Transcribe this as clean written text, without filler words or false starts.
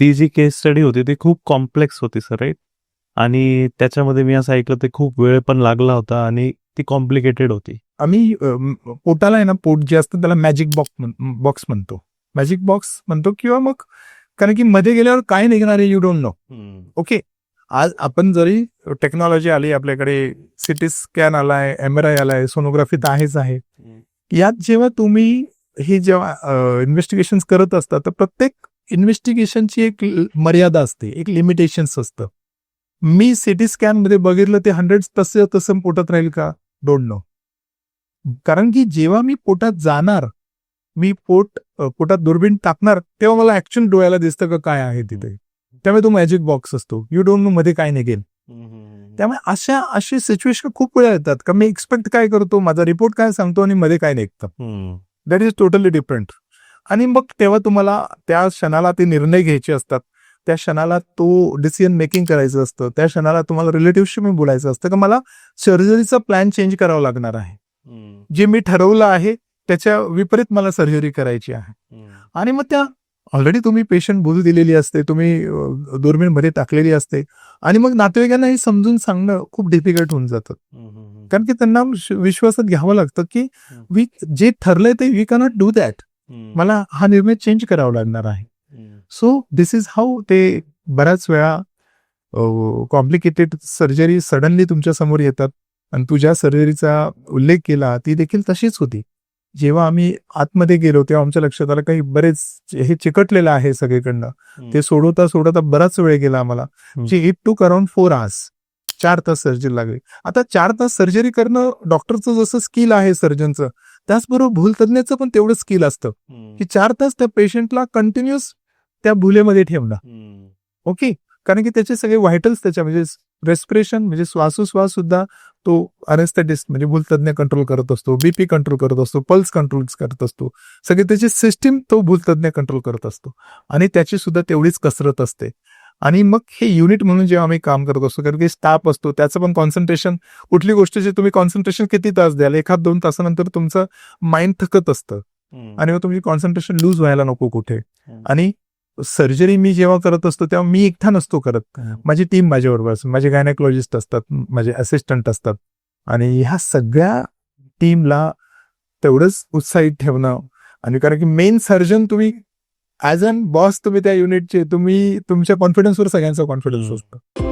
ती जी केस स्टडी होती ती खूप कॉम्प्लेक्स होती सर, राईट? आणि त्याच्यामध्ये मी असं ऐकलं ते खूप वेळ पण लागला होता आणि ती कॉम्प्लिकेटेड होती. आम्ही पोटाला आहे ना, पोट जे असतं त्याला मॅजिक बॉक्स म्हणतो. मॅजिक बॉक्स म्हणतो किंवा मग कारण की मध्ये गेल्यावर काय निघणार आहे यू डोंट नो. ओके. आज आपण जरी टेक्नॉलॉजी आली आपल्याकडे, सिटी स्कॅन आलाय, MRI आलाय, सोनोग्राफी तर आहेच आहे. यात जेव्हा तुम्ही हे जेव्हा इन्व्हेस्टिगेशन करत असता तर प्रत्येक इन्व्हेस्टिगेशनची एक मर्यादा असते, एक लिमिटेशन्स असतं. मी सिटी स्कॅन मध्ये बघितलं ते 100 तसं पोटात राहील का? Don't know. कारण की जेव्हा मी पोटात जाणार, मी पोटात दुर्बीण टाकणार, तेव्हा मला ऍक्च्युअल डोळ्याला दिसतं का काय आहे तिथे. त्यामुळे तो मॅजिक बॉक्स असतो. यू डोंट नो मध्ये काय निघेल. त्यामुळे अशी सिच्युएशन खूप वेळा येतात का मी एक्सपेक्ट काय करतो, माझा रिपोर्ट काय सांगतो आणि मध्ये काय निघतं. That is totally different. आणि मग तेव्हा तुम्हाला त्या क्षणाला ते निर्णय घ्यायचे असतात. त्या क्षणाला तो डिसिजन मेकिंग करायचं असतं. त्या क्षणाला तुम्हाला रिलेटिव्हशी मी बोलायचं असतं का मला सर्जरीचा प्लॅन चेंज करावा लागणार आहे. जे मी ठरवलं आहे त्याच्या विपरीत मला सर्जरी करायची आहे. आणि मग त्या ऑलरेडी तुम्ही पेशंट बोलू दिलेली असते, तुम्ही दुर्बीणमध्ये टाकलेली असते आणि मग नातेवाईकांना हे समजून सांगणं खूप डिफिकल्ट होऊन जातं. कारण की त्यांना विश्वासात घ्यावं लागतं की जे ठरलंय ते वी कॅनॉट डू दॅट. मला हा निर्णय चेंज करावा लागणार आहे. सो दिस इज हाऊ ते बऱ्याच वेळा कॉम्प्लिकेटेड सर्जरी सडनली तुमच्या समोर येतात. आणि तू ज्या सर्जरीचा उल्लेख केला ती देखील तशीच होती. जेव्हा आम्ही आतमध्ये गेलो तेव्हा आमच्या लक्षात आलं काही बरेच हे चिकटलेलं आहे सगळीकडनं. ते सोडवता बराच वेळ गेला आम्हाला. It took around 4 hours. 4 तास सर्जरी लागली. आता 4 तास सर्जरी करणं डॉक्टरचं जसं स्किल आहे सर्जनचं, त्याचबरोबर भूलतज्ञाचं पण तेवढं स्किल असतं की 4 तास त्या पेशंटला कंटिन्युअस त्या भुलेमध्ये ठेवणं. ओके. कारण की त्याचे सगळे व्हायटल्स त्याच्या म्हणजे रेस्पिरेशन म्हणजे श्वासोश्वास सुद्धा तो अनेस्थेटिस्ट म्हणजे भूलतज्ञ कंट्रोल करत असतो, बीपी कंट्रोल करत असतो, पल्स कंट्रोल करत असतो, सगळे त्याची सिस्टीम तो भूलतज्ञ कंट्रोल करत असतो आणि त्याची सुद्धा तेवढीच कसरत असते. आणि मग हे युनिट म्हणून जेव्हा आम्ही काम करत असतो कारण की स्टाफ असतो त्याचं पण कॉन्सन्ट्रेशन, कुठली गोष्टीचे तुम्ही कॉन्सन्ट्रेशन किती तास द्याल, 1-2 तासानंतर तुमचं माइंड थकत असतं आणि मग तुमची कॉन्सन्ट्रेशन लूज व्हायला नको कुठे. आणि सर्जरी मी जेव्हा करत असतो तेव्हा मी एकटा नसतो करत, माझी टीम माझ्याबरोबर असते, माझे गायनेकोलॉजिस्ट असतात, माझे असिस्टंट असतात आणि ह्या सगळ्या टीमला तेवढंच उत्साहित ठेवणं. आणि कारण की मेन सर्जन तुम्ही ऍज अन बॉस तुम्ही त्या युनिटचे, तुम्ही तुमच्या कॉन्फिडन्सवर सगळ्यांचा कॉन्फिडन्स असतो.